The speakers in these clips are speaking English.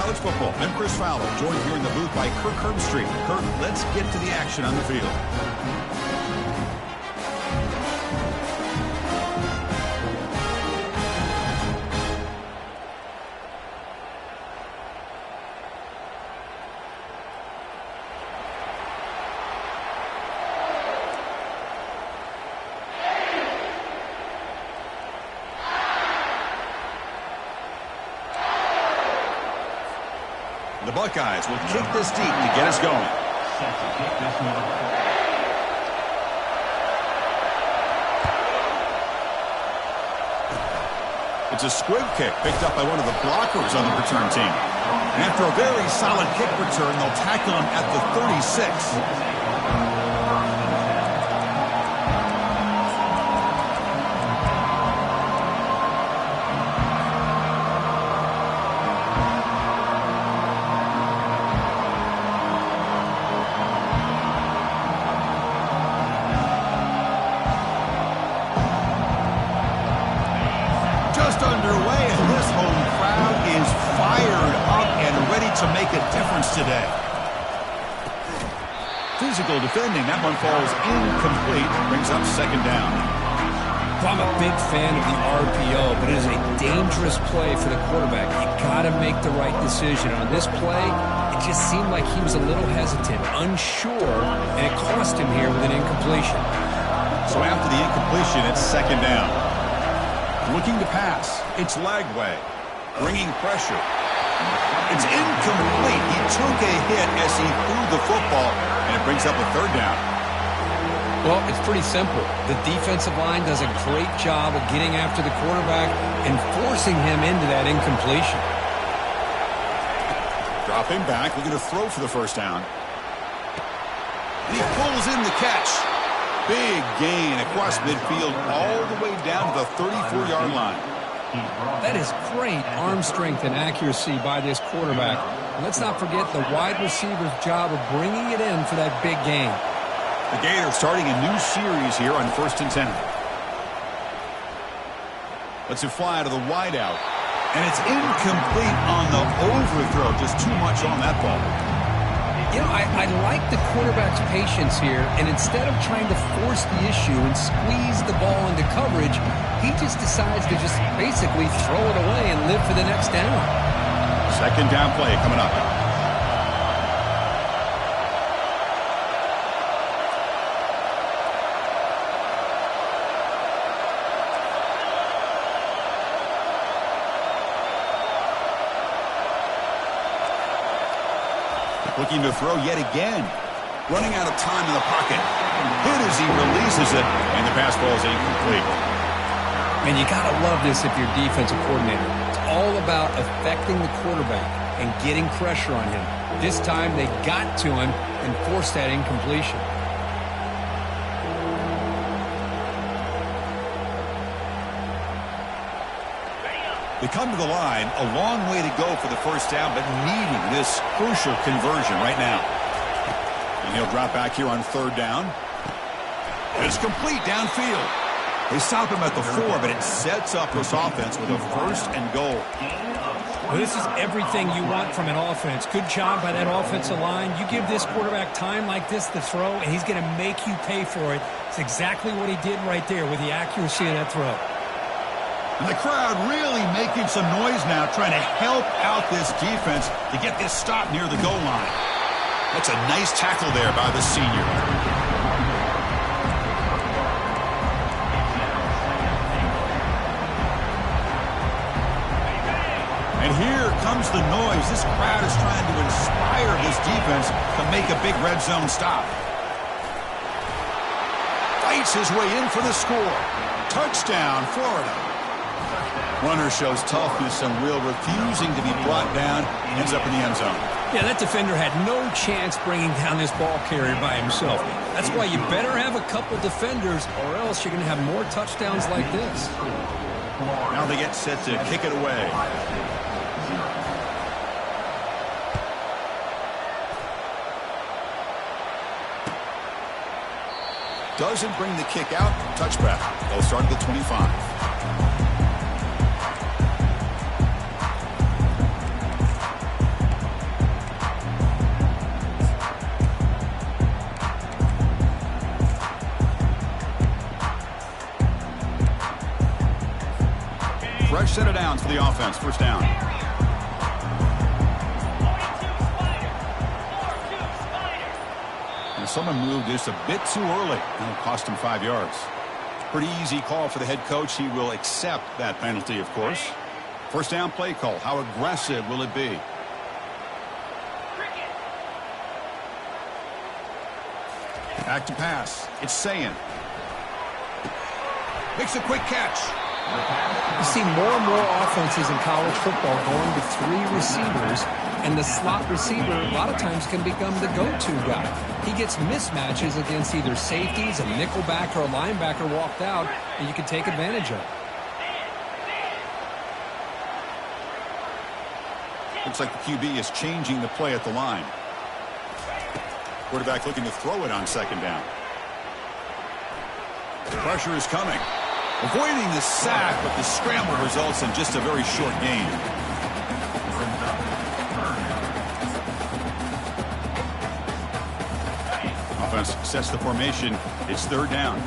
college football. I'm Chris Fowler, joined here in the booth by Kirk Herbstreit. Kirk, let's get to the action on the field. The Buckeyes will kick this deep to get us going. It's a squib kick picked up by one of the blockers on the return team. And after a very solid kick return, they'll tackle him at the 36. Underway, and this home crowd is fired up and ready to make a difference today. Physical defending. That one falls incomplete. Brings up second down. Well, I'm a big fan of the RPO, but it is a dangerous play for the quarterback. You got to make the right decision. On this play, it just seemed like he was a little hesitant, unsure, and it cost him here with an incompletion. So after the incompletion, it's second down. Looking to pass. It's Lagway. Bringing pressure. It's incomplete. He took a hit as he threw the football, and it brings up a third down. Well, it's pretty simple. The defensive line does a great job of getting after the quarterback and forcing him into that incompletion. Dropping back, looking to throw for the first down. And he pulls in the catch. Big gain across midfield all the way down to the 34-yard line. That is great arm strength and accuracy by this quarterback. And let's not forget the wide receiver's job of bringing it in for that big gain. The Gators starting a new series here on 1st and 10. Lets it fly to the wideout. And it's incomplete on the overthrow. Just too much on that ball. You know, I like the quarterback's patience here, and instead of trying to force the issue and squeeze the ball into coverage, he just decides to just basically throw it away and live for the next down. Second down play coming up. Looking to throw yet again. Running out of time in the pocket. Hit as he releases it, and the pass ball is incomplete. And you got to love this if you're defensive coordinator. It's all about affecting the quarterback and getting pressure on him. This time they got to him and forced that incompletion. They come to the line, a long way to go for the first down, but needing this crucial conversion right now. And he'll drop back here on third down. It's complete downfield. They stop him at the 4, but it sets up this offense with a first and goal. Well, this is everything you want from an offense. Good job by that offensive line. You give this quarterback time like this to throw, and he's going to make you pay for it. It's exactly what he did right there with the accuracy of that throw. And the crowd really making some noise now, trying to help out this defense to get this stop near the goal line. That's a nice tackle there by the senior. And here comes the noise. This crowd is trying to inspire this defense to make a big red zone stop. Fights his way in for the score. Touchdown, Florida. Runner shows toughness and will, refusing to be brought down, ends up in the end zone. Yeah, that defender had no chance bringing down this ball carrier by himself. That's why you better have a couple defenders, or else you're going to have more touchdowns like this. Now they get set to kick it away. Doesn't bring the kick out. Touchback. They'll start at the 25. set of downs for the offense. First down. And someone moved just a bit too early. It'll cost him 5 yards. Pretty easy call for the head coach. He will accept that penalty, of course. First down play call. How aggressive will it be? Back to pass. It's Ncaa. Makes a quick catch. You see more and more offenses in college football going to 3 receivers, and the slot receiver a lot of times can become the go-to guy. He gets mismatches against either safeties, a nickelback, or a linebacker walked out, and you can take advantage of it. Looks like the QB is changing the play at the line. Quarterback looking to throw it on second down. The pressure is coming. Avoiding the sack, but the scramble results in just a very short gain. Offense sets the formation. It's third down.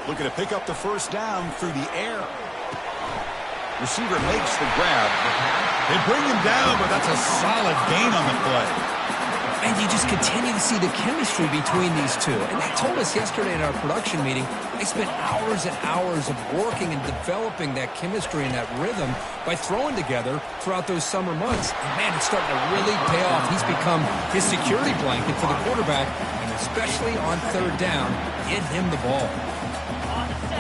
Looking to pick up the first down through the air. Receiver makes the grab. They bring him down, but that's a solid gain on the play. And you just continue to see the chemistry between these two. And they told us yesterday in our production meeting, they spent hours and hours of working and developing that chemistry and that rhythm by throwing together throughout those summer months. And man, it's starting to really pay off. He's become his security blanket for the quarterback, and especially on third down, get him the ball.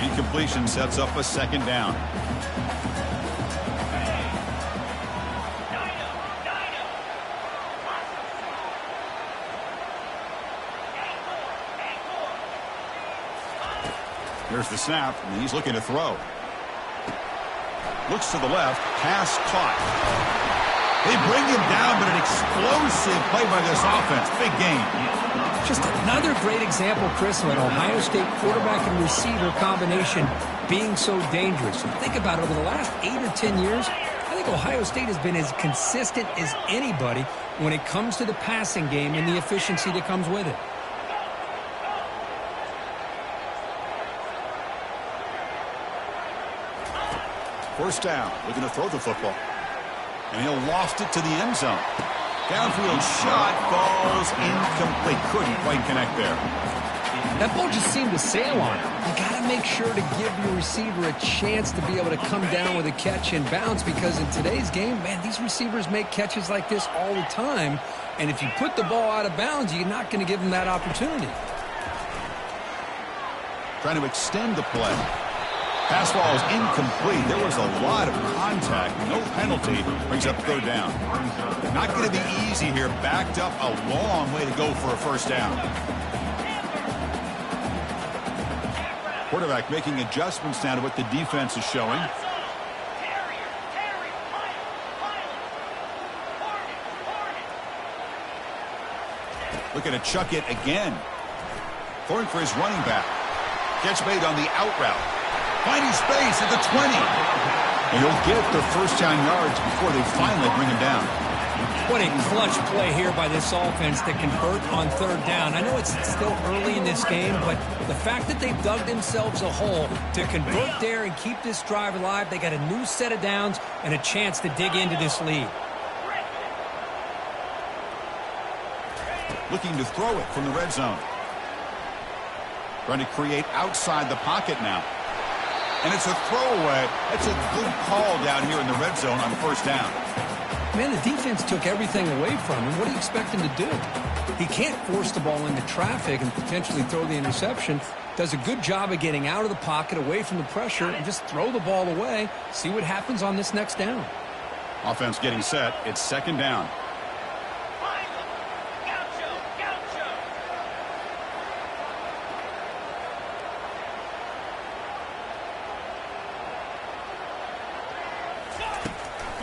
Incompletion sets up a second down. Here's the snap, and he's looking to throw. Looks to the left, pass caught. They bring him down, but an explosive play by this offense. Big game. Just another great example, Chris, of an Ohio State quarterback and receiver combination being so dangerous. Think about it, over the last 8 or 10 years, I think Ohio State has been as consistent as anybody when it comes to the passing game and the efficiency that comes with it. First down, looking to throw the football. And he'll loft it to the end zone. Downfield shot, falls incomplete. Couldn't quite connect there. That ball just seemed to sail on him. You got to make sure to give your receiver a chance to be able to come down with a catch and bounce, because in today's game, man, these receivers make catches like this all the time. And if you put the ball out of bounds, you're not going to give them that opportunity. Trying to extend the play. Pass ball is incomplete. There was a lot of contact. No penalty. Brings up third down. Not going to be easy here. Backed up a long way to go for a first down. Quarterback making adjustments now to what the defense is showing. Looking to chuck it again. Throwing for his running back. Catch made on the out route. Finding space at the 20. And he'll get their first down yards before they finally bring him down. What a clutch play here by this offense to convert on third down. I know it's still early in this game, but the fact that they've dug themselves a hole to convert there and keep this drive alive, they got a new set of downs and a chance to dig into this lead. Looking to throw it from the red zone. Trying to create outside the pocket now. And it's a throwaway. That's a good call down here in the red zone on first down. Man, the defense took everything away from him. What do you expect him to do? He can't force the ball into traffic and potentially throw the interception. Does a good job of getting out of the pocket, away from the pressure, and just throw the ball away. See what happens on this next down. Offense getting set. It's second down.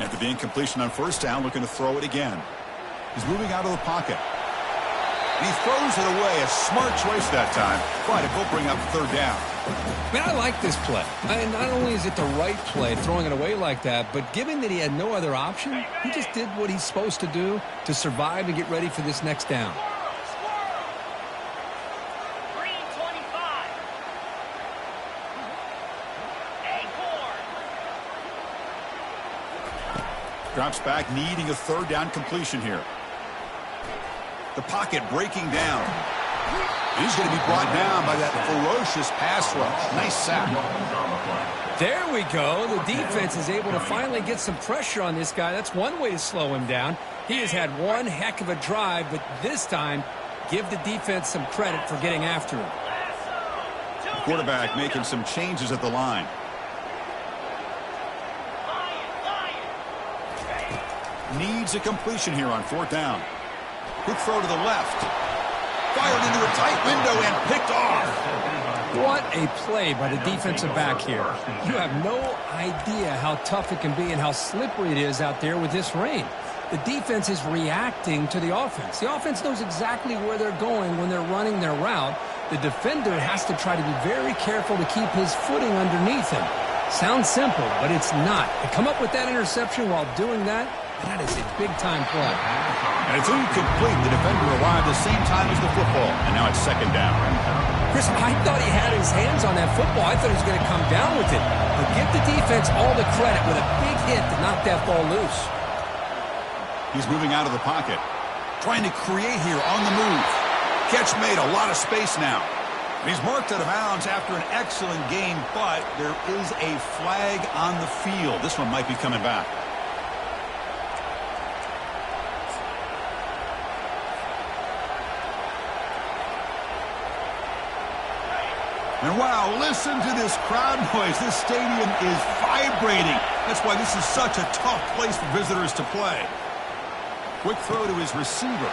After the incompletion on first down, looking to throw it again. He's moving out of the pocket. And he throws it away. A smart choice that time, but it will bring up third down. Man, I like this play. Not only is it the right play, throwing it away like that, but given that he had no other option, he just did what he's supposed to do to survive and get ready for this next down. Drops back, needing a third down completion here. The pocket breaking down. He's going to be brought down by that ferocious pass rush. Nice sack. There we go. The defense is able to finally get some pressure on this guy. That's one way to slow him down. He has had one heck of a drive, but this time, give the defense some credit for getting after him. The quarterback making some changes at the line. Needs a completion here on fourth down. Quick throw to the left. Fired into a tight window and picked off. What a play by the defensive back here. You have no idea how tough it can be and how slippery it is out there with this rain. The defense is reacting to the offense. The offense knows exactly where they're going when they're running their route. The defender has to try to be very careful to keep his footing underneath him. Sounds simple, but it's not. To come up with that interception while doing that, that is a big-time play. And it's incomplete. The defender arrived the same time as the football, and now it's second down. Chris, I thought he had his hands on that football. I thought he was going to come down with it. But give the defense all the credit with a big hit to knock that ball loose. He's moving out of the pocket. Trying to create here on the move. Catch made, a lot of space now. And he's marked out of bounds after an excellent game, but there is a flag on the field. This one might be coming back. And wow, listen to this crowd noise. This stadium is vibrating. That's why this is such a tough place for visitors to play. Quick throw to his receiver.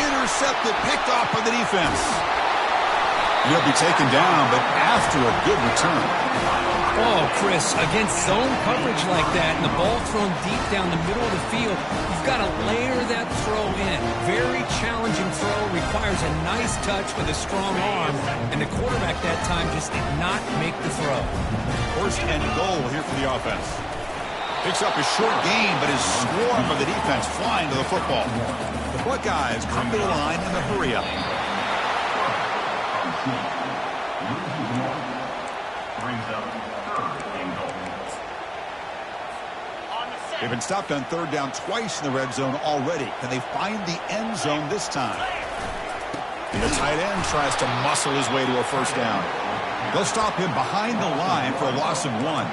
Intercepted, picked off by the defense. He'll be taken down, but after a good return. Oh, Chris, against zone coverage like that and the ball thrown deep down the middle of the field, you've got to layer that throw in. Very challenging throw, requires a nice touch with a strong arm, and the quarterback that time just did not make the throw. First and goal here for the offense. Picks up a short gain, but is swarmed by the defense flying to the football. The Buckeyes come to the line in the hurry-up. They've been stopped on third down twice in the red zone already. Can they find the end zone this time? And the tight end tries to muscle his way to a first down. They'll stop him behind the line for a loss of 1.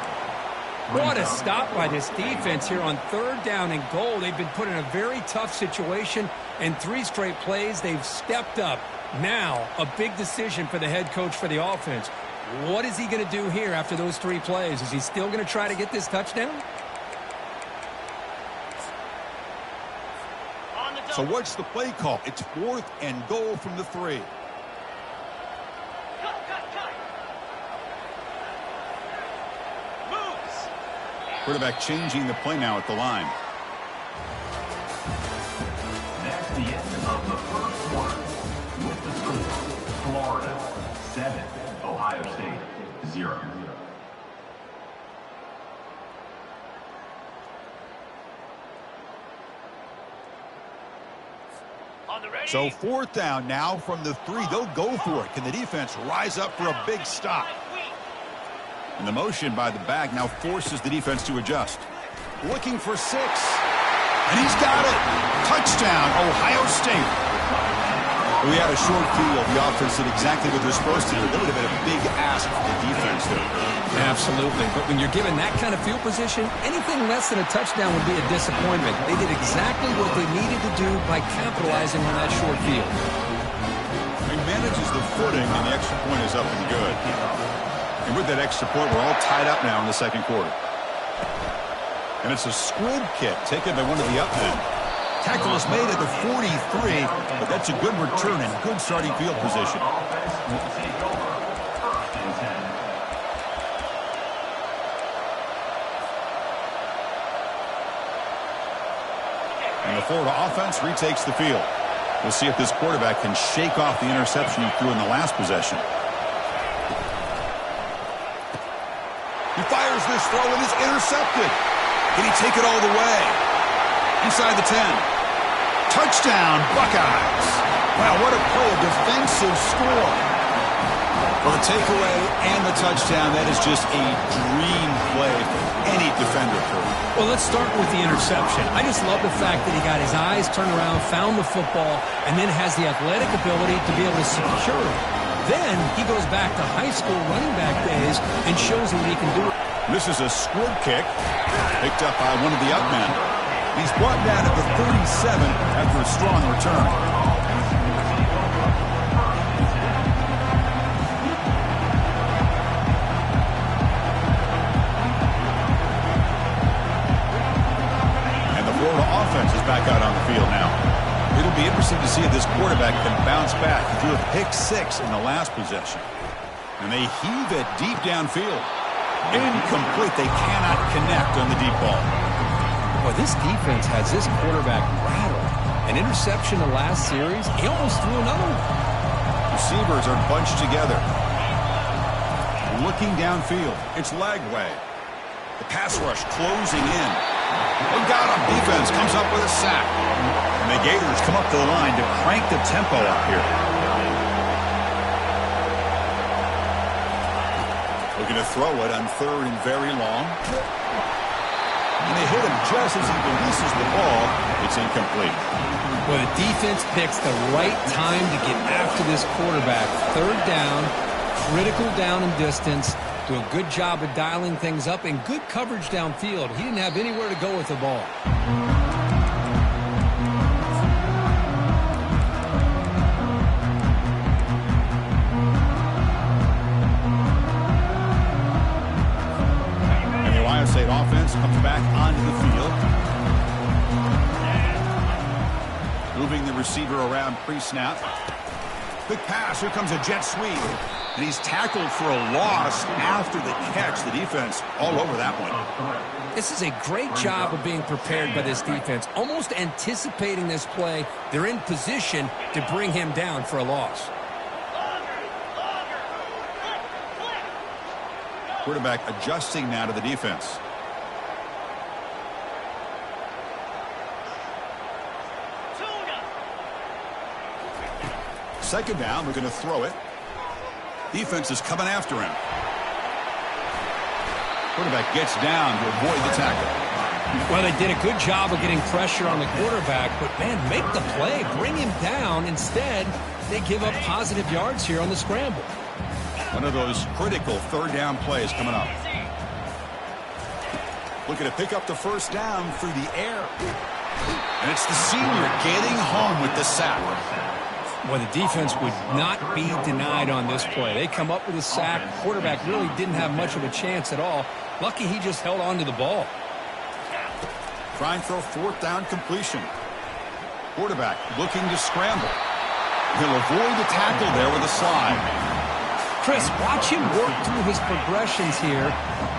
What a stop by this defense here on third down and goal. They've been put in a very tough situation, and 3 straight plays they've stepped up. Now, a big decision for the head coach for the offense. What is he going to do here after those 3 plays? Is he still going to try to get this touchdown? So what's the play call? It's 4th and goal from the 3. Quarterback changing the play now at the line. That's the end of the first quarter. With the score, Florida 7, Ohio State 0. So 4th down now from the 3. They'll go for it. Can the defense rise up for a big stop? And the motion by the back now forces the defense to adjust. Looking for 6. And he's got it. Touchdown, Ohio State. We had a short field. The offense did exactly what they're supposed to do. That would have been a big ask for the defense there. Absolutely. But when you're given that kind of field position, anything less than a touchdown would be a disappointment. They did exactly what they needed to do by capitalizing on that short field. He manages the footing, and the extra point is up and good. And with that extra point, we're all tied up now in the second quarter. And it's a squib kick taken by one of the up men. Tackle is made at the 43, but that's a good return and good starting field position. And the Florida offense retakes the field. We'll see if this quarterback can shake off the interception he threw in the last possession. He fires this throw and is intercepted. Can he take it all the way? Inside the 10. Touchdown, Buckeyes. Wow, what a play, a defensive score. Well, the takeaway and the touchdown, that is just a dream play for any defender, Kurt. Well, let's start with the interception. I just love the fact that he got his eyes turned around, found the football, and then has the athletic ability to be able to secure it. Then he goes back to high school running back days and shows him what he can do. This is a squib kick picked up by one of the upmen. He's brought down at the 37 after a strong return. And the Florida offense is back out on the field now. It'll be interesting to see if this quarterback can bounce back. He threw a pick 6 in the last possession. And they heave it deep downfield. Incomplete. They cannot connect on the deep ball. Well, this defense has this quarterback rattled. An interception the last series, he almost threw another one. Receivers are bunched together. Looking downfield. It's Lagway. The pass rush closing in. They got him. Defense comes up with a sack. And the Gators come up to the line to crank the tempo up here. Looking to throw it on 3rd and very long. And they hit him just as he releases the ball. It's incomplete. Well, the defense picks the right time to get after this quarterback. 3rd down, critical down and distance. Do a good job of dialing things up and good coverage downfield. He didn't have anywhere to go with the ball. And the Ohio State offense comes back onto the field. Moving the receiver around pre-snap. Quick pass. Here comes a jet sweep. And he's tackled for a loss after the catch. The defense all over that one. This is a great job of being prepared by this defense. Almost anticipating this play. They're in position to bring him down for a loss. Quarterback adjusting now to the defense. Second down, we're going to throw it. Defense is coming after him. Quarterback gets down to avoid the tackle. Well, they did a good job of getting pressure on the quarterback, but, man, make the play. Bring him down. Instead, they give up positive yards here on the scramble. One of those critical 3rd down plays coming up. Looking to pick up the 1st down through the air. And it's the senior getting home with the sack. Well, the defense would not be denied on this play. They come up with a sack. Quarterback really didn't have much of a chance at all. Lucky he just held on to the ball. Trying for a 4th down completion. Quarterback looking to scramble. He'll avoid the tackle there with a slide. Chris, watch him work through his progressions here.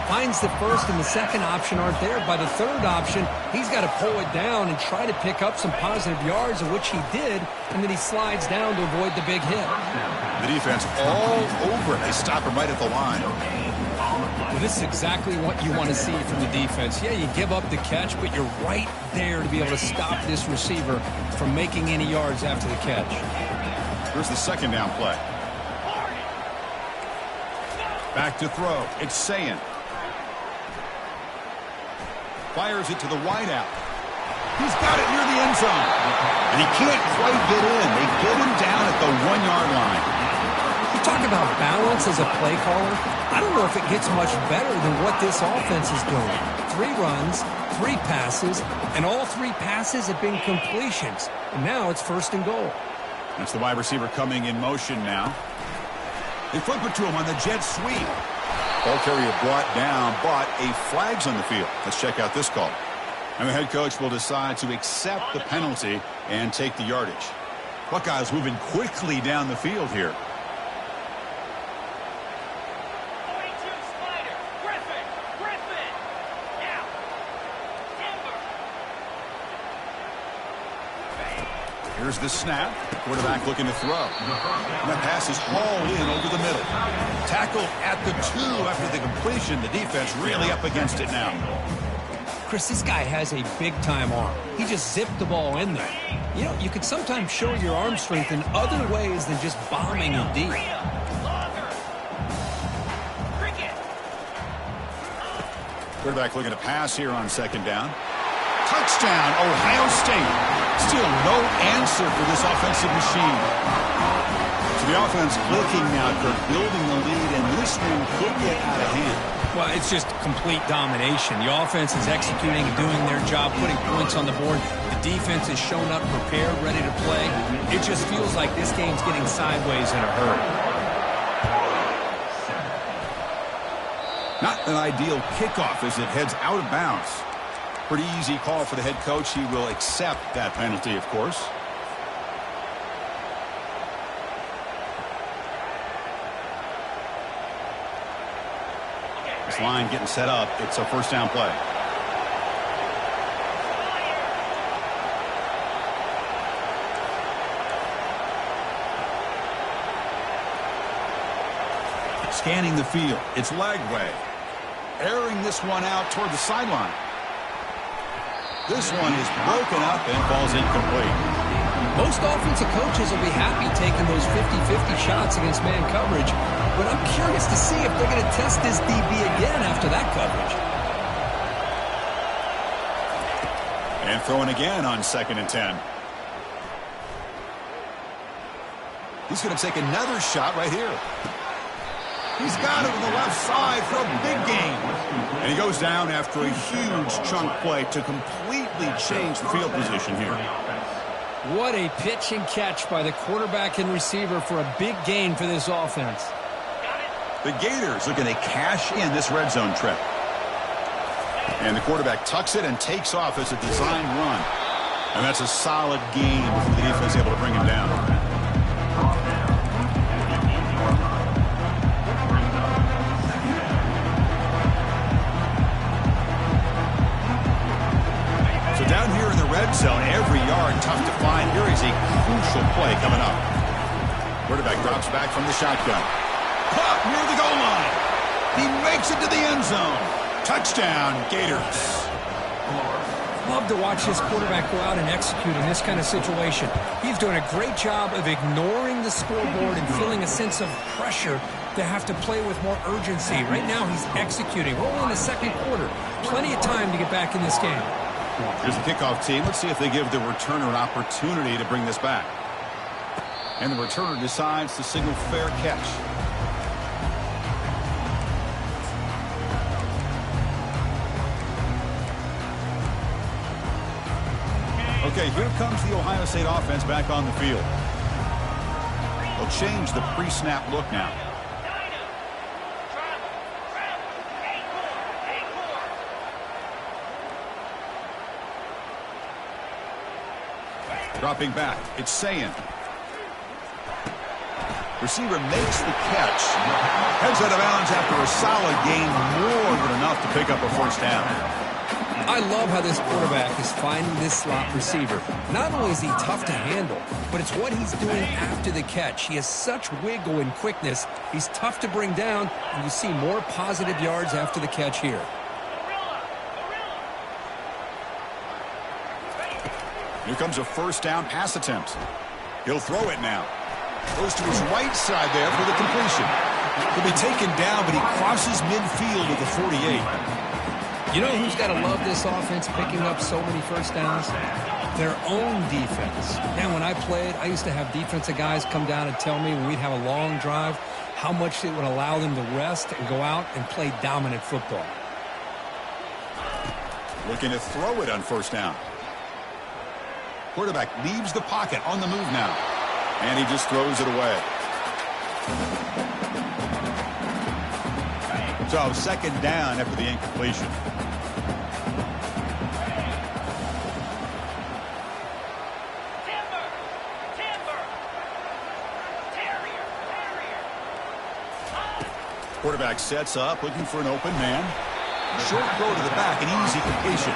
Finds the 1st and the 2nd option aren't there. By the 3rd option, he's got to pull it down and try to pick up some positive yards, of which he did, and then he slides down to avoid the big hit. The defense all over. They stop him right at the line. Well, this is exactly what you want to see from the defense. Yeah, you give up the catch, but you're right there to be able to stop this receiver from making any yards after the catch. Here's the 2nd down play. Back to throw. It's Ncaa. Fires it to the wideout. He's got it near the end zone. And he can't quite get in. They get him down at the 1-yard line. You talk about balance as a play caller. I don't know if it gets much better than what this offense is doing. 3 runs, 3 passes, and all 3 passes have been completions. And now it's 1st and goal. That's the wide receiver coming in motion now. They flip it to him on the jet sweep. Ball carrier brought down, but a flag's on the field. Let's check out this call. And the head coach will decide to accept the penalty and take the yardage. Buckeyes moving quickly down the field here. Here's the snap. Quarterback looking to throw. And that pass is hauled in over the middle. Tackle at the 2 after the completion. The defense really up against it now. Chris, this guy has a big-time arm. He just zipped the ball in there. You know, you can sometimes show your arm strength in other ways than just bombing it deep. Quarterback looking to pass here on second down. Touchdown, Ohio State. Still no answer for this offensive machine. So the offense clicking now, Kirk, building the lead, and this one could get out of hand. Well, it's just complete domination. The offense is executing and doing their job, putting points on the board. The defense has shown up, prepared, ready to play. It just feels like this game's getting sideways in a hurry. Not an ideal kickoff as it heads out of bounds. Pretty easy call for the head coach. He will accept that penalty, of course. This line getting set up. It's a first down play. Scanning the field. It's leg way. Airing this one out toward the sideline. This one is broken up and falls incomplete. Most offensive coaches will be happy taking those 50-50 shots against man coverage, but I'm curious to see if they're going to test this DB again after that coverage. And throwing again on 2nd and 10. He's going to take another shot right here. He's got it on the left side for a big gain. And he goes down after a huge chunk play to completely change the field position here. What a pitch and catch by the quarterback and receiver for a big gain for this offense. The Gators looking to cash in this red zone trip. And the quarterback tucks it and takes off as a design run. And that's a solid gain before the defense able to bring him down. Down here in the red zone, every yard tough to find. Here is a crucial play coming up. Quarterback drops back from the shotgun. Caught near the goal line. He makes it to the end zone. Touchdown, Gators. Love to watch this quarterback go out and execute in this kind of situation. He's doing a great job of ignoring the scoreboard and feeling a sense of pressure to have to play with more urgency. Right now, he's executing. We're only in the second quarter. Plenty of time to get back in this game. Here's the kickoff team. Let's see if they give the returner an opportunity to bring this back. And the returner decides to signal fair catch. Okay, here comes the Ohio State offense back on the field. They'll change the pre-snap look now. Dropping back, it's Ncaa. Receiver makes the catch. Heads out of bounds after a solid gain, more than enough to pick up a first down. I love how this quarterback is finding this slot receiver. Not only is he tough to handle, but it's what he's doing after the catch. He has such wiggle and quickness. He's tough to bring down, and you see more positive yards after the catch here. Here comes a first down pass attempt. He'll throw it now. Goes to his right side there for the completion. He'll be taken down, but he crosses midfield at the 48. You know who's got to love this offense picking up so many first downs? Their own defense. Man, when I played, I used to have defensive guys come down and tell me when we'd have a long drive how much it would allow them to rest and go out and play dominant football. Looking to throw it on first down. Quarterback leaves the pocket on the move now. And he just throws it away. So second down after the incompletion. Quarterback sets up, looking for an open man. Short throw to the back, an easy completion.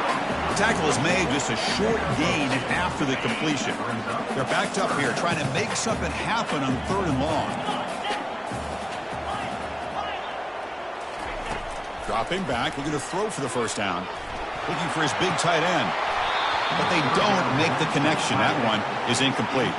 The tackle is made, just a short gain after the completion. They're backed up here trying to make something happen on 3rd and long. Dropping back, looking to throw for the first down. Looking for his big tight end. But they don't make the connection. That one is incomplete.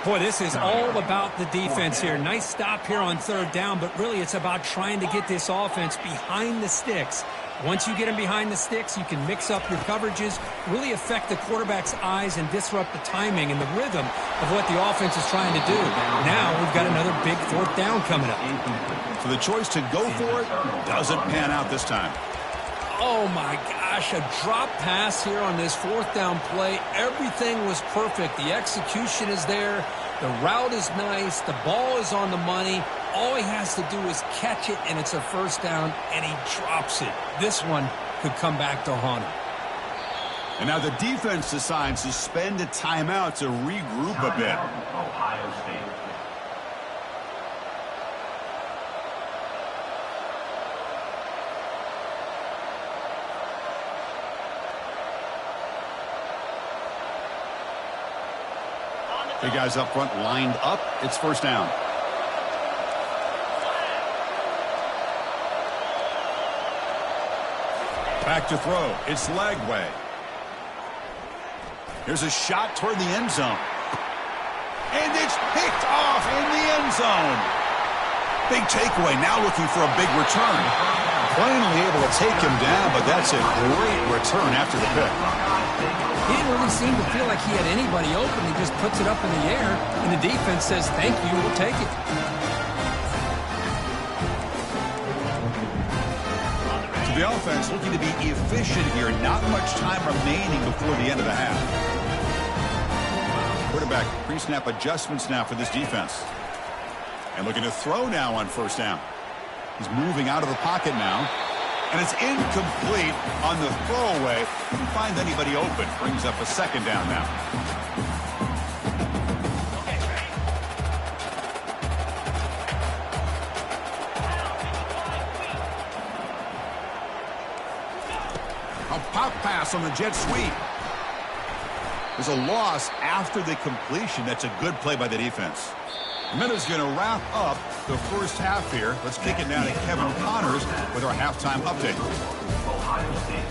Boy, this is all about the defense here. Nice stop here on 3rd down, but really it's about trying to get this offense behind the sticks. Once you get them behind the sticks, you can mix up your coverages, really affect the quarterback's eyes and disrupt the timing and the rhythm of what the offense is trying to do. Now we've got another big 4th down coming up. So the choice to go for it doesn't pan out this time. Oh, my gosh, a drop pass here on this 4th down play. Everything was perfect. The execution is there. The route is nice. The ball is on the money. All he has to do is catch it, and it's a 1st down, and he drops it. This one could come back to haunt him. And now the defense decides to spend a timeout to regroup a bit. Ohio State. The guys up front lined up. It's 1st down. Back to throw. It's Lagway. Here's a shot toward the end zone. And it's picked off in the end zone. Big takeaway. Now looking for a big return. Plainly able to take him down, but that's a great return after the pick. He didn't really seem to feel like he had anybody open. He just puts it up in the air, and the defense says, thank you, we'll take it. So the offense looking to be efficient here. Not much time remaining before the end of the half. Quarterback pre-snap adjustments now for this defense. And looking to throw now on 1st down. He's moving out of the pocket now. And it's incomplete on the throwaway. Couldn't find anybody open. Brings up a 2nd down now. A pop pass on the jet sweep. There's a loss after the completion. That's a good play by the defense. Minute's going to wrap up the 1st half here. Let's kick it down to Kevin Connors with our halftime update. Ohio State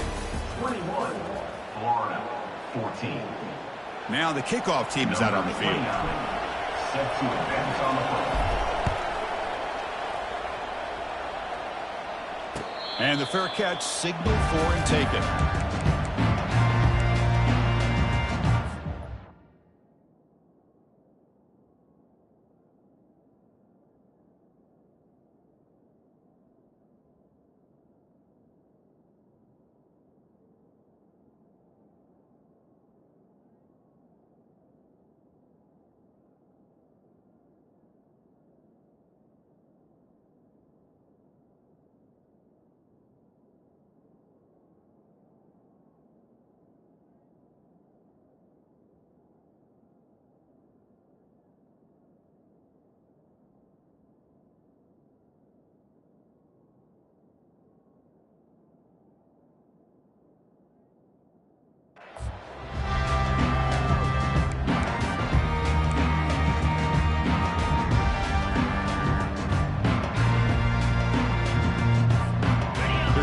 21, Florida 14. Now the kickoff team is out on the field. Set to advance on the field. And the fair catch signaled for and taken.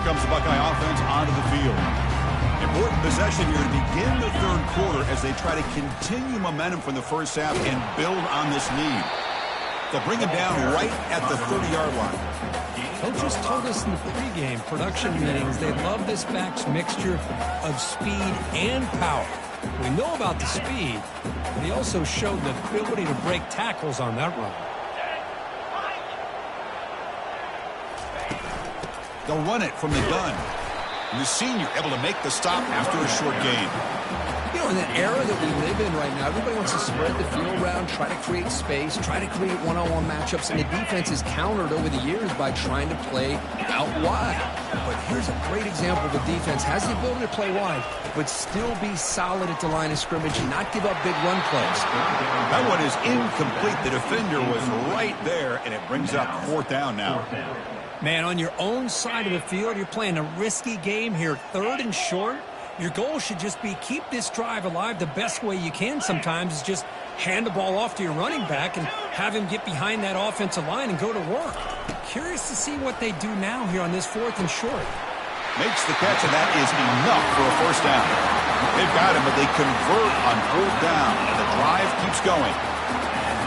Comes the Buckeye offense onto the field. Important possession here to begin the 3rd quarter as they try to continue momentum from the 1st half and build on this lead. They'll bring him down right at the 30-yard line. Coaches told us in the pregame production meetings they love this back's mixture of speed and power. We know about the speed, but he also showed the ability to break tackles on that run. They'll run it from the gun. And the senior able to make the stop after a short gain. You know, in the era that we live in right now, everybody wants to spread the field around, try to create space, try to create one-on-one matchups, and the defense is countered over the years by trying to play out wide. But here's a great example of the defense has the ability to play wide, but still be solid at the line of scrimmage and not give up big run plays. That one is incomplete. The defender was right there, and it brings up 4th down now. Man, on your own side of the field, you're playing a risky game here. 3rd and short. Your goal should just be keep this drive alive the best way you can sometimes is just hand the ball off to your running back and have him get behind that offensive line and go to work. Curious to see what they do now here on this 4th and short. Makes the catch, and that is enough for a first down. They've got him, but they convert on 4th down, and the drive keeps going.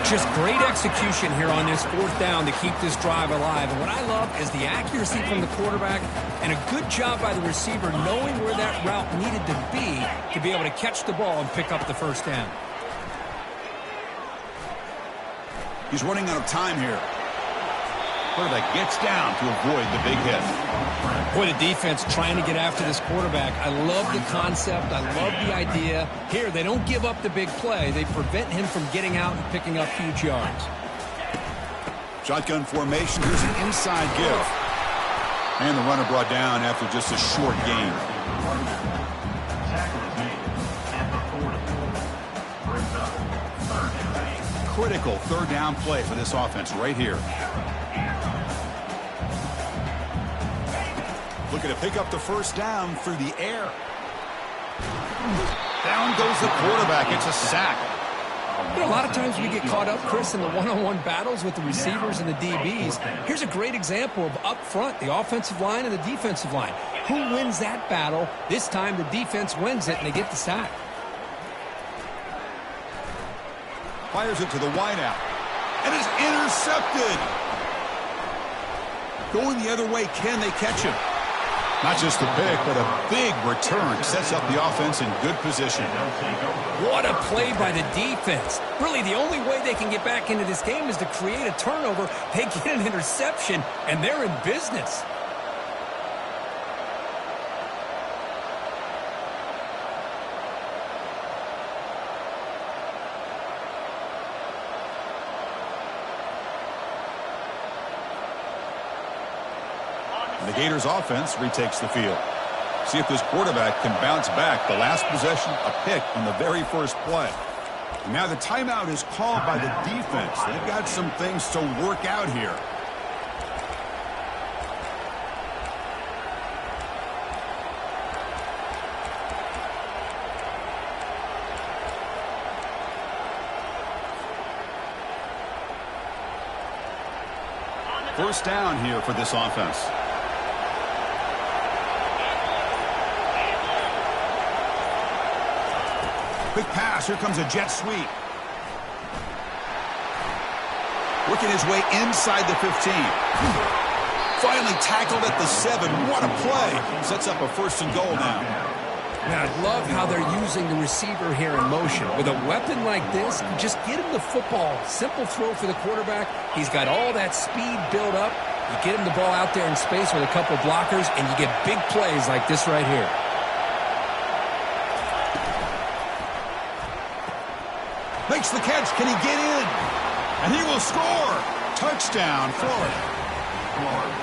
Just great execution here on this 4th down to keep this drive alive. And what I love is the accuracy from the quarterback and a good job by the receiver knowing where that route needed to be able to catch the ball and pick up the first down. He's running out of time here. Quarterback gets down to avoid the big hit. Boy, the defense trying to get after this quarterback. I love the concept. I love the idea. Here, they don't give up the big play. They prevent him from getting out and picking up huge yards. Shotgun formation. Here's an inside give. And the runner brought down after just a short gain. Critical 3rd down play for this offense right here. Looking to pick up the first down through the air. Down goes the quarterback. It's a sack. You know, a lot of times we get caught up, Chris, in the one-on-one battles with the receivers and the DBs. Here's a great example of up front, the offensive line and the defensive line. Who wins that battle? This time the defense wins it, and they get the sack. Fires it to the wideout. And is intercepted. Going the other way, can they catch him? Not just the pick, but a big return. Sets up the offense in good position. What a play by the defense. Really, the only way they can get back into this game is to create a turnover. They get an interception, and they're in business. The Gators offense retakes the field. See if this quarterback can bounce back. The last possession, a pick on the very first play. And now the timeout is called by the defense. They've got some things to work out here. First down here for this offense. Quick pass. Here comes a jet sweep. Working his way inside the 15. Finally tackled at the 7. What a play. Sets up a 1st and goal now. Now, I love how they're using the receiver here in motion. With a weapon like this, just get him the football. Simple throw for the quarterback. He's got all that speed built up. You get him the ball out there in space with a couple blockers, and you get big plays like this right here. Makes the catch. Can he get in? And he will score. Touchdown, Florida.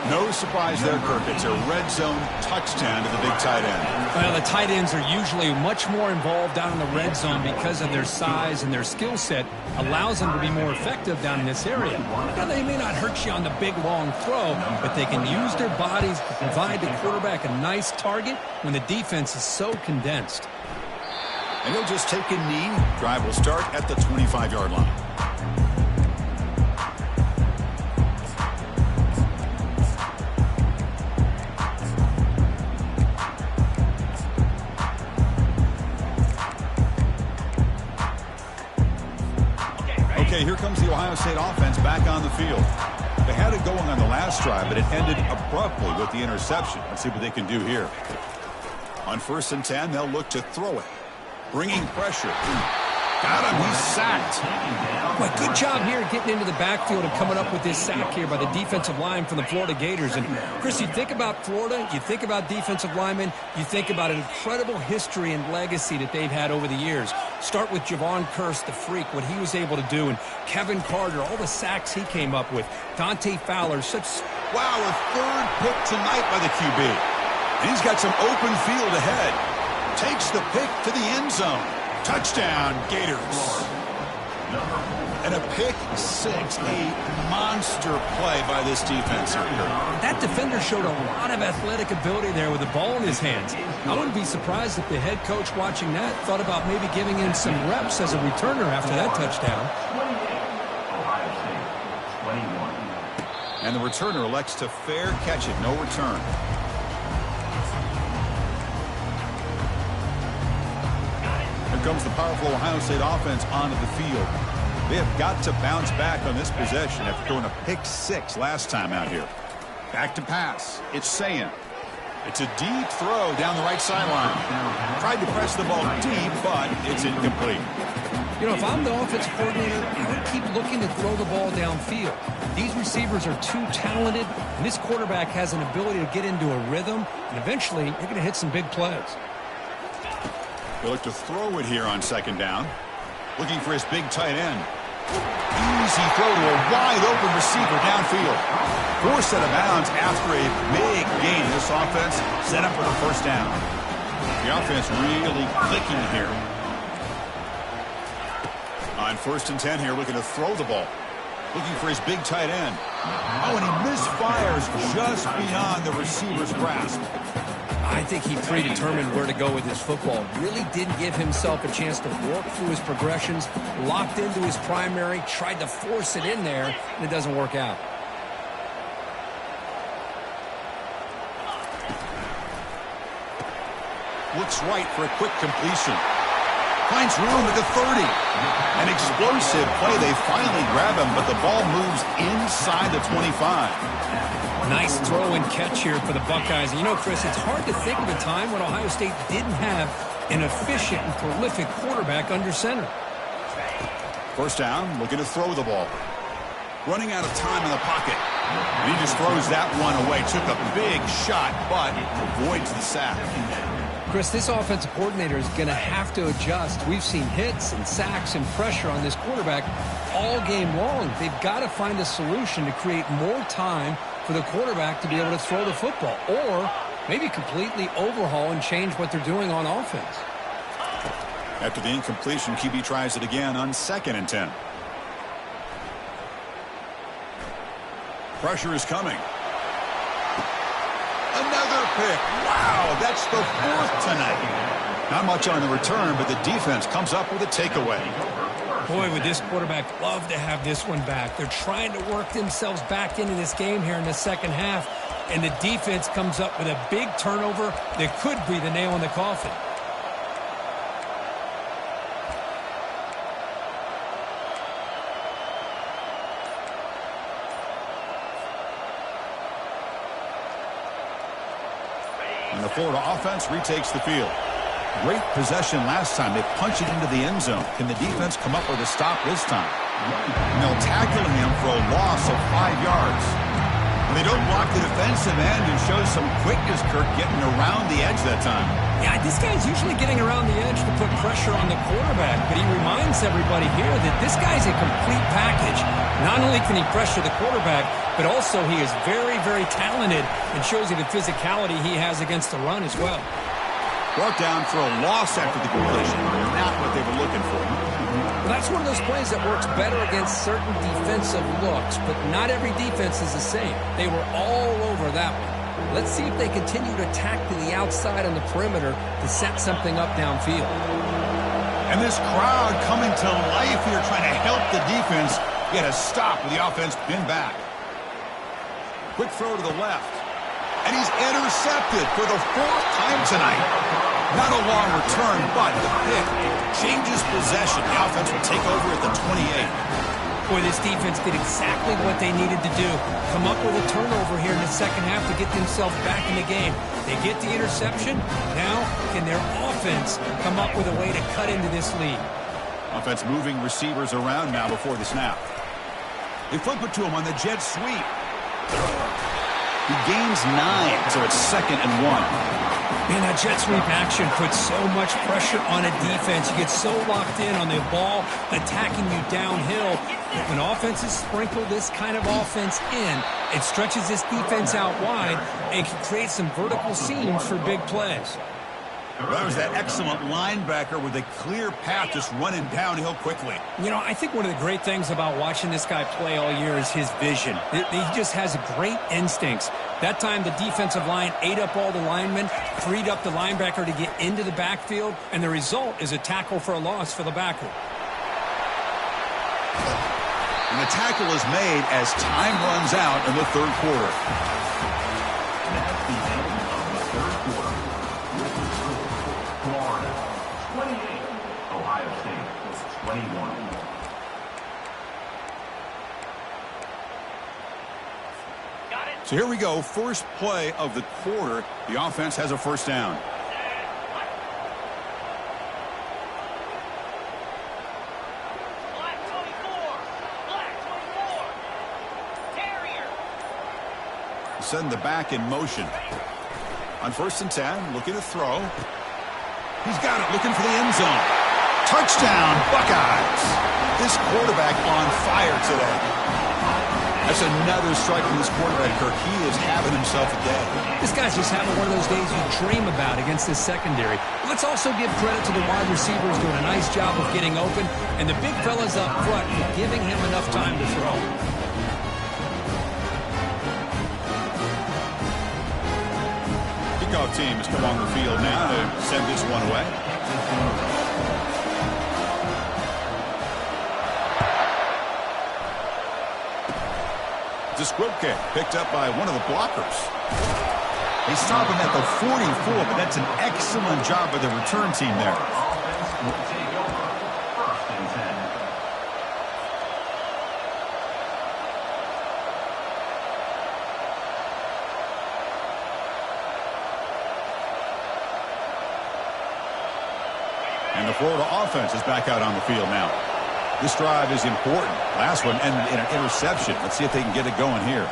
No surprise there, Kirk. It's a red zone touchdown to the big tight end. Well, the tight ends are usually much more involved down in the red zone because of their size and their skill set allows them to be more effective down in this area. Now, they may not hurt you on the big, long throw, but they can use their bodies to provide the quarterback a nice target when the defense is so condensed. And he'll just take a knee. Drive will start at the 25-yard line. Okay, here comes the Ohio State offense back on the field. They had it going on the last drive, but it ended abruptly with the interception. Let's see what they can do here. On 1st and 10, they'll look to throw it. Bringing pressure. Got him. He's sacked. Well, good job here getting into the backfield and coming up with this sack here by the defensive line from the Florida Gators. And, Chris, you think about Florida, you think about defensive linemen, you think about an incredible history and legacy that they've had over the years. Start with Javon Kearse, the freak, what he was able to do, and Kevin Carter, all the sacks he came up with. Dante Fowler, such... Wow, a 3rd pick tonight by the QB. And he's got some open field ahead. Takes the pick to the end zone. Touchdown, Gators. And a pick six, a monster play by this defense here. That defender showed a lot of athletic ability there with the ball in his hands. I wouldn't be surprised if the head coach watching that thought about maybe giving him some reps as a returner after that touchdown. Ohio State, 21. And the returner elects to fair catch it, no return. Here comes the powerful Ohio State offense onto the field. They have got to bounce back on this possession after throwing a pick six last time out here. Back to pass. It's Ncaa. It's a deep throw down the right sideline. Tried to press the ball deep, but it's incomplete. You know, if I'm the offensive coordinator, I would keep looking to throw the ball downfield. These receivers are too talented, and this quarterback has an ability to get into a rhythm, and eventually you're going to hit some big plays. They look to throw it here on second down. Looking for his big tight end. Easy throw to a wide-open receiver downfield. Forced out of bounds after a big gain. This offense set up for the first down. The offense really clicking here. On 1st and 10 here, looking to throw the ball. Looking for his big tight end. Oh, and he misfires just beyond the receiver's grasp. I think he predetermined where to go with his football. Really didn't give himself a chance to work through his progressions. Locked into his primary, tried to force it in there, and it doesn't work out. Looks right for a quick completion. Finds room at the 30. An explosive play. They finally grab him, but the ball moves inside the 25. Nice throw and catch here for the Buckeyes. And you know, Chris, it's hard to think of a time when Ohio State didn't have an efficient and prolific quarterback under center. First down, looking to throw the ball. Running out of time in the pocket. And he just throws that one away. Took a big shot, but avoids the sack. Chris, this offensive coordinator is going to have to adjust. We've seen hits and sacks and pressure on this quarterback all game long. They've got to find a solution to create more time for the quarterback to be able to throw the football, or maybe completely overhaul and change what they're doing on offense. After the incompletion, QB tries it again on 2nd and 10. Pressure is coming. Another pick. Wow, that's the 4th tonight. Not much on the return, but the defense comes up with a takeaway. Boy, would this quarterback love to have this one back. They're trying to work themselves back into this game here in the second half, and the defense comes up with a big turnover that could be the nail in the coffin. And the Florida offense retakes the field. Great possession last time. They punch it into the end zone. Can the defense come up with a stop this time? And they'll tackle him for a loss of 5 yards. And they don't block the defensive end and shows some quickness, Kirk, getting around the edge that time. Yeah, this guy's usually getting around the edge to put pressure on the quarterback, but he reminds everybody here that this guy's a complete package. Not only can he pressure the quarterback, but also he is very, very talented and shows you the physicality he has against the run as well. Brought down for a loss after the completion. Not what they were looking for. Well, that's one of those plays that works better against certain defensive looks, but not every defense is the same. They were all over that one. Let's see if they continue to attack to the outside on the perimeter to set something up downfield. And this crowd coming to life here, trying to help the defense get a stop with the offense pinned back. Quick throw to the left. And he's intercepted for the 4th time tonight. Not a long return, but the pick changes possession. The offense will take over at the 28. Boy, this defense did exactly what they needed to do. Come up with a turnover here in the second half to get themselves back in the game. They get the interception. Now, can their offense come up with a way to cut into this lead? Offense moving receivers around now before the snap. They flip it to him on the jet sweep. He gains 9, so it's 2nd and 1. Man, that jet sweep action puts so much pressure on a defense. You get so locked in on the ball attacking you downhill. When offenses sprinkle this kind of offense in, it stretches this defense out wide and can create some vertical seams for big plays. Well, that was that excellent linebacker with a clear path just running downhill quickly. You know, I think one of the great things about watching this guy play all year is his vision. He just has great instincts. That time, the defensive line ate up all the linemen, freed up the linebacker to get into the backfield, and the result is a tackle for a loss for the backer. And the tackle is made as time runs out in the third quarter. That's the end of the third quarter. With the score, Florida 28, Ohio State 21. So here we go, first play of the quarter. The offense has a first down. Send the back in motion. On 1st and 10, looking to throw. He's got it, looking for the end zone. Touchdown, Buckeyes. This quarterback on fire today. That's another strike from this quarterback, Kirk. He is having himself a day. This guy's just having one of those days you dream about against this secondary. Let's also give credit to the wide receivers doing a nice job of getting open, and the big fellas up front for giving him enough time to throw. Kickoff team has come on the field now to send this one away. Disquipke picked up by one of the blockers. They stop him at the 44, but that's an excellent job by the return team there. Offense will take over 1st and 10. And the Florida offense is back out on the field now. This drive is important. Last one ended in an interception. Let's see if they can get it going here.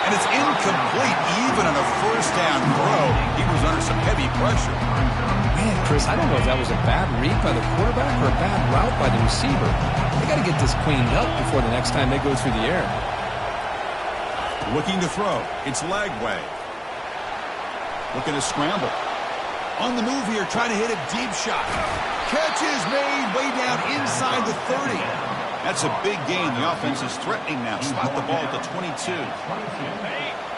And it's incomplete even on a first down throw. He was under some heavy pressure. Man, Chris, I don't know if that was a bad read by the quarterback or a bad route by the receiver. They got to get this cleaned up before the next time they go through the air. Looking to throw. It's leg way. Looking to scramble. On the move here, trying to hit a deep shot. Catch is made way down inside the 30. That's a big gain. The offense is threatening now. Spot the ball at the 22.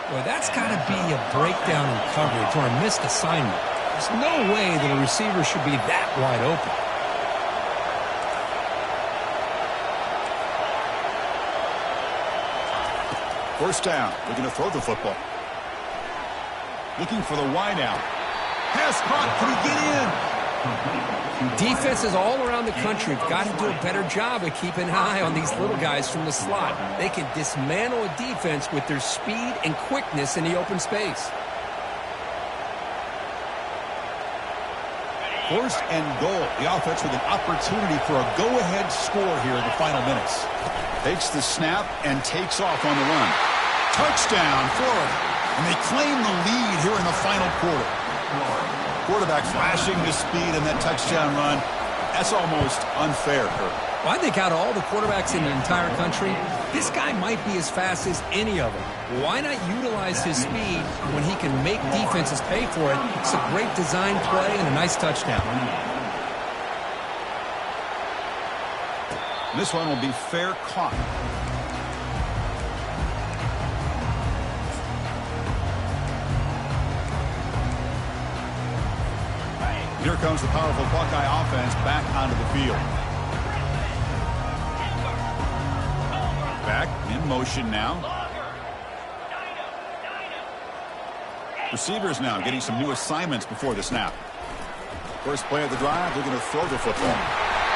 Boy, that's got to be a breakdown in coverage or a missed assignment. There's no way that a receiver should be that wide open. First down. Looking to throw the football. Looking for the wide out. Pass caught. Can he get in? Defenses all around the country have got to do a better job of keeping an eye on these little guys from the slot. They can dismantle a defense with their speed and quickness in the open space. First and goal. The offense with an opportunity for a go-ahead score here in the final minutes. Takes the snap and takes off on the run. Touchdown, Florida. And they claim the lead here in the final quarter. Quarterback flashing the speed in that touchdown run. That's almost unfair, Kirk. Well, I think out of all the quarterbacks in the entire country, this guy might be as fast as any of them. Why not utilize his speed when he can make defenses pay for it? It's a great design play and a nice touchdown. This one will be fair caught. Here comes the powerful Buckeye offense back onto the field. Back in motion now. Receivers now getting some new assignments before the snap. First play of the drive, looking to throw the football.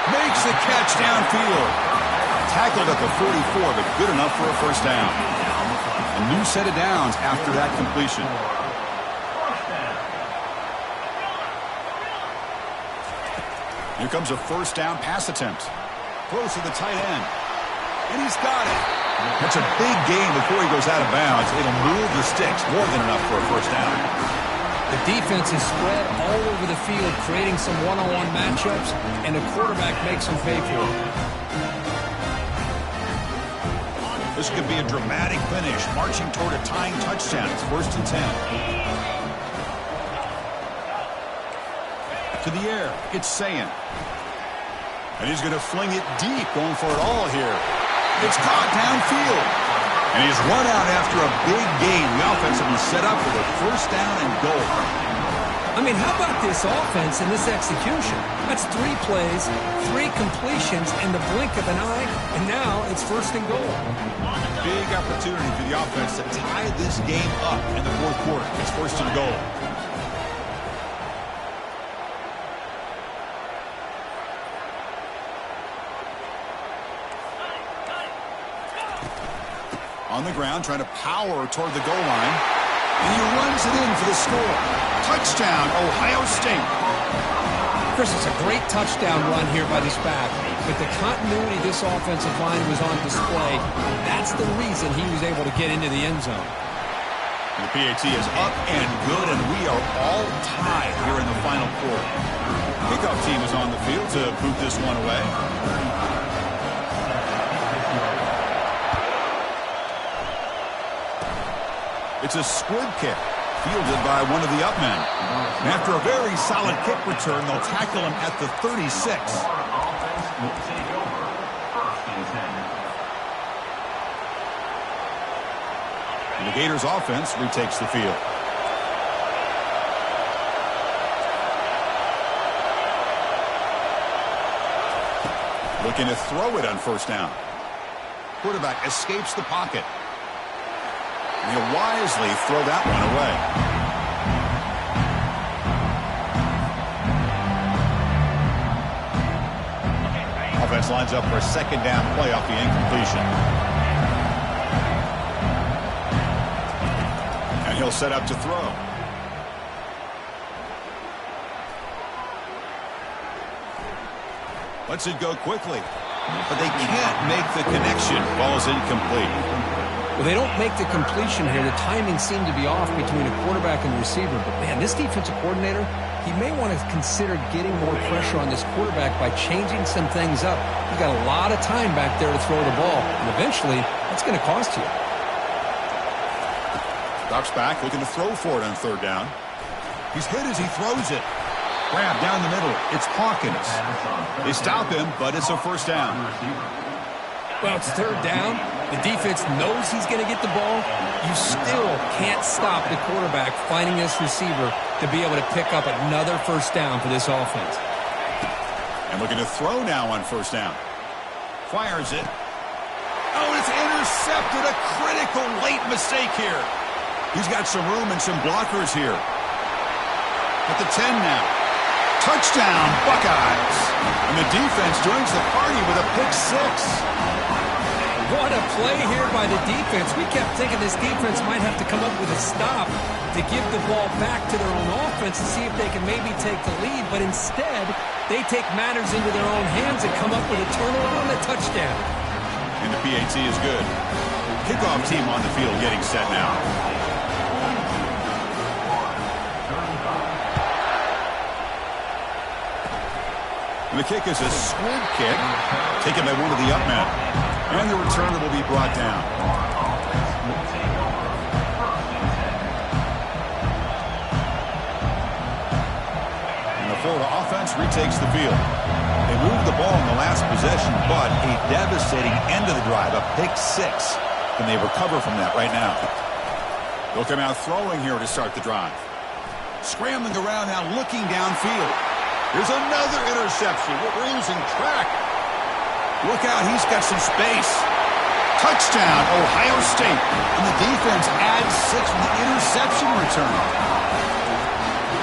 Makes the catch downfield. Tackled at the 44, but good enough for a first down. A new set of downs after that completion. Here comes a first down pass attempt. Throws to the tight end. And he's got it. That's a big gain before he goes out of bounds. It'll move the sticks more than enough for a first down. The defense is spread all over the field, creating some one-on-one matchups, and the quarterback makes them pay for it. This could be a dramatic finish, marching toward a tying touchdown. It's 1st and 10. to the air. It's Ncaa. And he's going to fling it deep, going for it all here. It's caught downfield. And he's run out after a big gain. The offense will be set up with a first down and goal. I mean, how about this offense and this execution? That's 3 plays, 3 completions in the blink of an eye, and now it's first and goal. Big opportunity for the offense to tie this game up in the fourth quarter. It's first and goal. On the ground, trying to power toward the goal line. And he runs it in for the score. Touchdown, Ohio State. Chris, it's a great touchdown run here by this back. With the continuity this offensive line was on display, that's the reason he was able to get into the end zone. The PAT is up and good, and we are all tied here in the final quarter. Kickoff team is on the field to boot this one away. It's a squib kick, fielded by one of the up men. And after a very solid kick return, they'll tackle him at the 36. And the Gators offense retakes the field. Looking to throw it on first down. Quarterback escapes the pocket. And he'll wisely throw that one away. Offense lines up for a second down play off the incompletion. And he'll set up to throw. Lets it go quickly. But they can't make the connection. Ball's incomplete. Well, they don't make the completion here. The timing seemed to be off between a quarterback and receiver. But, man, this defensive coordinator, he may want to consider getting more pressure on this quarterback by changing some things up. He's got a lot of time back there to throw the ball. And eventually, that's going to cost you. Drops back, looking to throw for it on third down. He's hit as he throws it. Grab down the middle. It's Hawkins. They stop him, but it's a first down. Well, it's third down. The defense knows he's going to get the ball. You still can't stop the quarterback finding this receiver to be able to pick up another first down for this offense. And looking to throw now on first down. Fires it. Oh, it's intercepted. A critical late mistake here. He's got some room and some blockers here. At the 10 now. Touchdown, Buckeyes. And the defense joins the party with a pick 6. What a play here by the defense. We kept thinking this defense might have to come up with a stop to give the ball back to their own offense and see if they can maybe take the lead. But instead, they take matters into their own hands and come up with a turnaround and a touchdown. And the PAT is good. Kickoff team on the field getting set now. And the kick is a squib kick taken by one of the up men. And the returner will be brought down. And the Florida offense retakes the field. They moved the ball in the last possession, but a devastating end of the drive, a pick 6. Can they recover from that right now? They'll come out throwing here to start the drive. Scrambling around now, looking downfield. There's another interception. We're losing track. Look out, he's got some space. Touchdown, Ohio State. And the defense adds 6 from the interception return.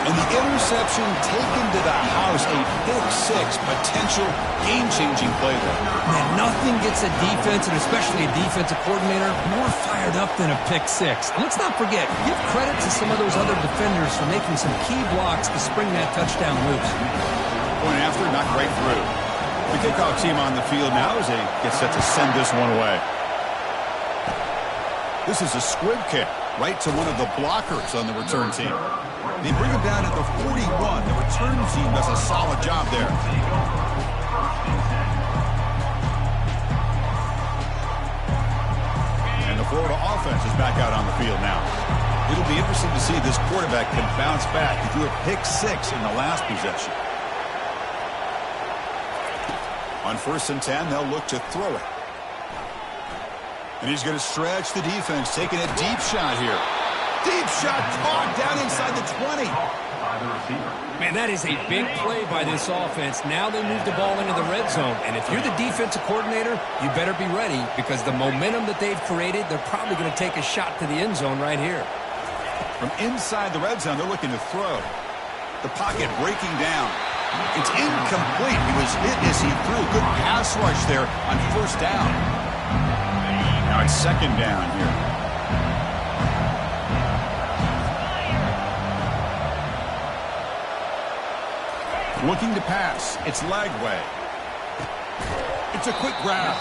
And the interception taken to the house, a pick 6, potential game-changing play there. Man, nothing gets a defense, and especially a defensive coordinator, more fired up than a pick 6. And let's not forget, give credit to some of those other defenders for making some key blocks to spring that touchdown loose. Point after, knocked right through. The kickoff team on the field now as they get set to send this one away. This is a squib kick right to one of the blockers on the return team. They bring him down at the 41. The return team does a solid job there. And the Florida offense is back out on the field now. It'll be interesting to see if this quarterback can bounce back to do a pick 6 in the last possession. On 1st and 10, they'll look to throw it. And he's going to stretch the defense, taking a deep shot here. Deep shot caught down inside the 20. Man, that is a big play by this offense. Now they move the ball into the red zone. And if you're the defensive coordinator, you better be ready because the momentum that they've created, they're probably going to take a shot to the end zone right here. From inside the red zone, they're looking to throw. The pocket breaking down. It's incomplete. He was hit as he threw. Good pass rush there on 1st down. Now it's 2nd down here. Looking to pass. It's Lagway. It's a quick grab.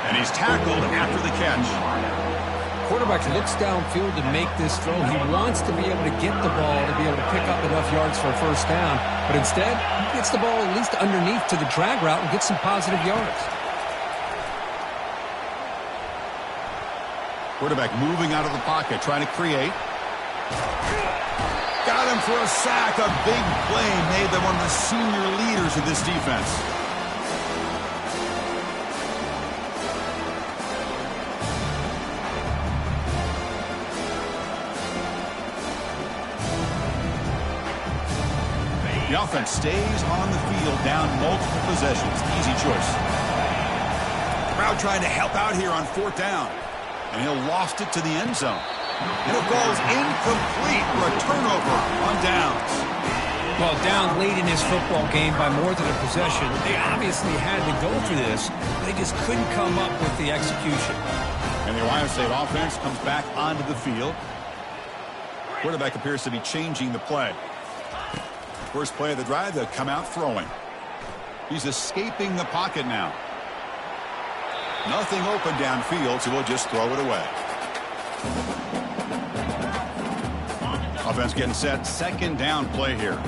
And he's tackled after the catch. Quarterback looks downfield to make this throw. He wants to be able to get the ball to be able to pick up enough yards for a 1st down. But instead, he gets the ball at least underneath to the drag route and gets some positive yards. Quarterback moving out of the pocket, trying to create. Got him for a sack. A big play made them one of the senior leaders of this defense. The offense stays on the field, down multiple possessions. Easy choice. Crowd trying to help out here on 4th down. And he'll loft it to the end zone. And it falls incomplete for a turnover on downs. Well, down late in his football game by more than a possession, they obviously had to go for this, but they just couldn't come up with the execution. And the Ohio State offense comes back onto the field. Quarterback appears to be changing the play. First play of the drive, they'll come out throwing. He's escaping the pocket now. Nothing open downfield, so we'll just throw it away. Offense getting set. 2nd down play here.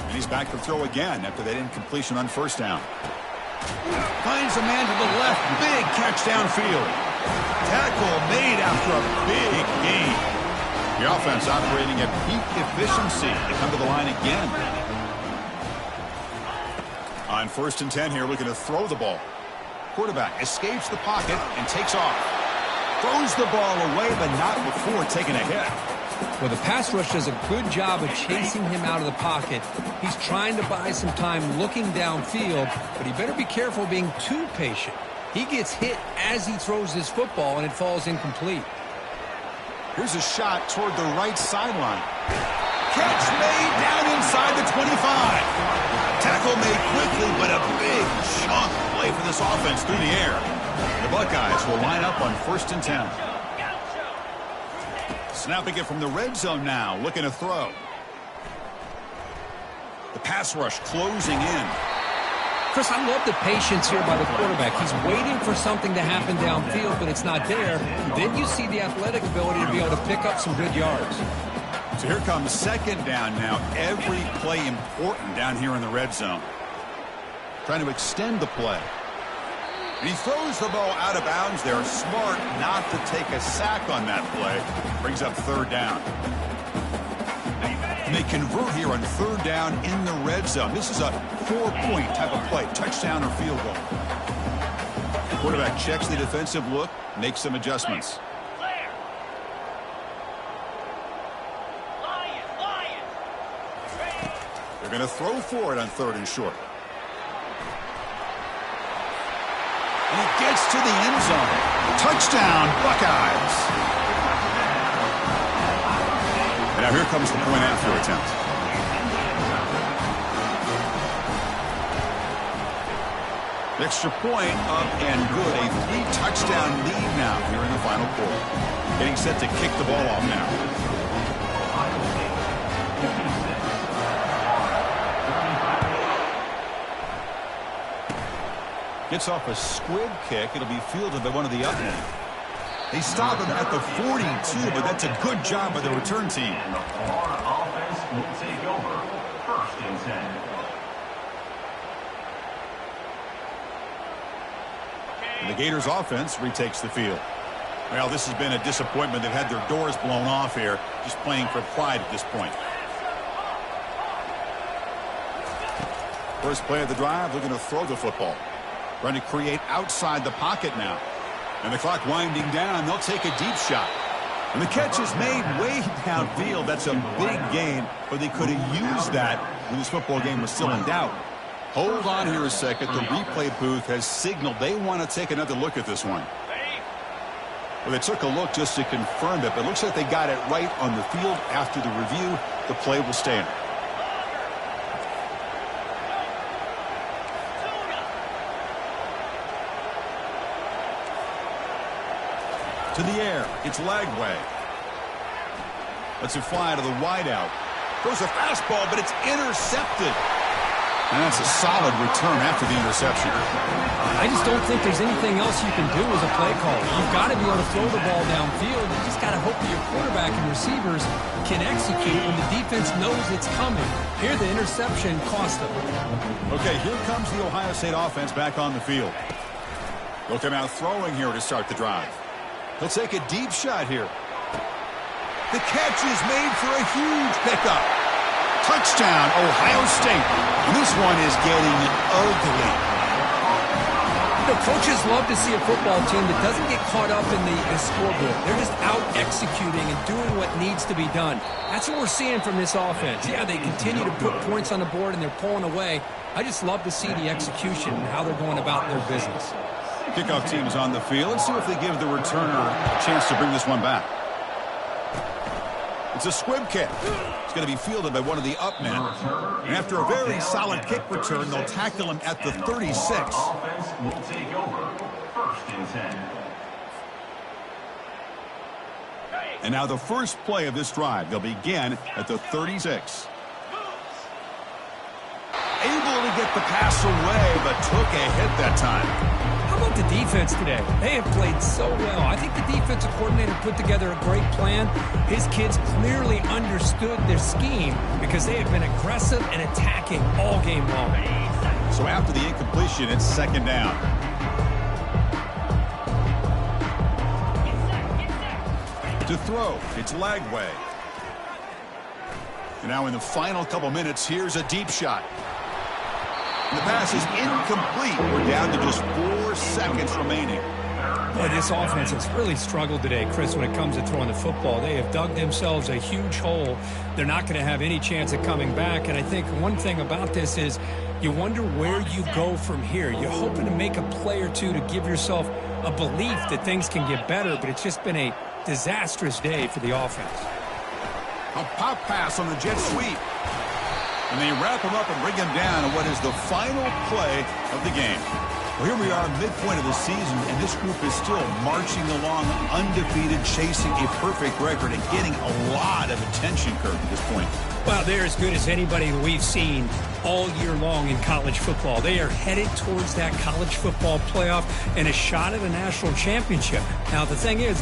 And he's back to throw again after that incompletion on 1st down. Finds a man to the left. Big catch downfield. Tackle made after a big gain. The offense operating at peak efficiency. They come to the line again. On 1st and 10 here, looking to throw the ball. Quarterback escapes the pocket and takes off. Throws the ball away, but not before taking a hit. Well, the pass rush does a good job of chasing him out of the pocket. He's trying to buy some time looking downfield, but he better be careful being too patient. He gets hit as he throws his football, and it falls incomplete. Here's a shot toward the right sideline. Catch made down inside the 25. Tackle made quickly, but a big chunk play for this offense through the air. The Buckeyes will line up on 1st and 10. Snapping it from the red zone now, looking to throw. The pass rush closing in. Chris, I love the patience here by the quarterback. He's waiting for something to happen downfield, but it's not there. Then you see the athletic ability to be able to pick up some good yards. So here comes 2nd down now. Every play important down here in the red zone. Trying to extend the play. And he throws the ball out of bounds there. Smart not to take a sack on that play. Brings up 3rd down. And they convert here on 3rd down in the red zone. This is a 4-point type of play. Touchdown or field goal. The quarterback checks the defensive look, makes some adjustments. They're going to throw for it on 3rd and short. And he gets to the end zone. Touchdown, Buckeyes. And now here comes the point after attempt. The extra point up and good. A 3-touchdown lead now here in the final quarter. Getting set to kick the ball off now. Gets off a squib kick. It'll be fielded by one of the up men. They stop him at the 42, but that's a good job by the return team. And the Florida offense will take over 1st and 10. And the Gators offense retakes the field. Well, this has been a disappointment. They've had their doors blown off here, just playing for pride at this point. First play of the drive, looking to throw the football. Trying to create outside the pocket now. And the clock winding down, they'll take a deep shot. And the catch is made way downfield. That's a big gain, but they could have used that when this football game was still in doubt. Hold on here a second. The replay booth has signaled they want to take another look at this one. Well, they took a look just to confirm it, but it looks like they got it right on the field. After the review, the play will stand. To the air, it's Lagway. Lets it fly to the wideout. Throws a fastball, but it's intercepted. And that's a solid return after the interception. I just don't think there's anything else you can do as a play caller. You've got to be able to throw the ball downfield. You just got to hope that your quarterback and receivers can execute when the defense knows it's coming. Here, the interception cost them. Okay, here comes the Ohio State offense back on the field. They'll come out throwing here to start the drive. He'll take a deep shot here. The catch is made for a huge pickup. Touchdown, Ohio State. And this one is getting ugly. You know, coaches love to see a football team that doesn't get caught up in the scoreboard. They're just out executing and doing what needs to be done. That's what we're seeing from this offense. Yeah, they continue to put points on the board and they're pulling away. I just love to see the execution and how they're going about their business. Kickoff team is on the field. Let's see if they give the returner a chance to bring this one back. It's a squib kick. It's going to be fielded by one of the up men. And after a very solid kick return, they'll tackle him at the 36. Offense will take over. First and 10. And now the first play of this drive. They'll begin at the 36. Able to get the pass away, but took a hit that time. How about the defense today? They have played so well. I think the defensive coordinator put together a great plan. His kids clearly understood their scheme because they have been aggressive and attacking all game long. So after the incompletion, it's second down. To throw, it's Lagway. And now in the final couple minutes, here's a deep shot. The pass is incomplete. We're down to just 4 seconds remaining. Boy, this offense has really struggled today, Chris, when it comes to throwing the football. They have dug themselves a huge hole. They're not going to have any chance of coming back. And I think one thing about this is you wonder where you go from here. You're hoping to make a play or two to give yourself a belief that things can get better, but it's just been a disastrous day for the offense. A pop pass on the jet sweep. And they wrap him up and bring him down in what is the final play of the game. Well, here we are, midpoint of the season, and this group is still marching along undefeated, chasing a perfect record and getting a lot of attention, Kirk, at this point. Well, they're as good as anybody we've seen all year long in college football. They are headed towards that college football playoff and a shot at a national championship. Now, the thing is,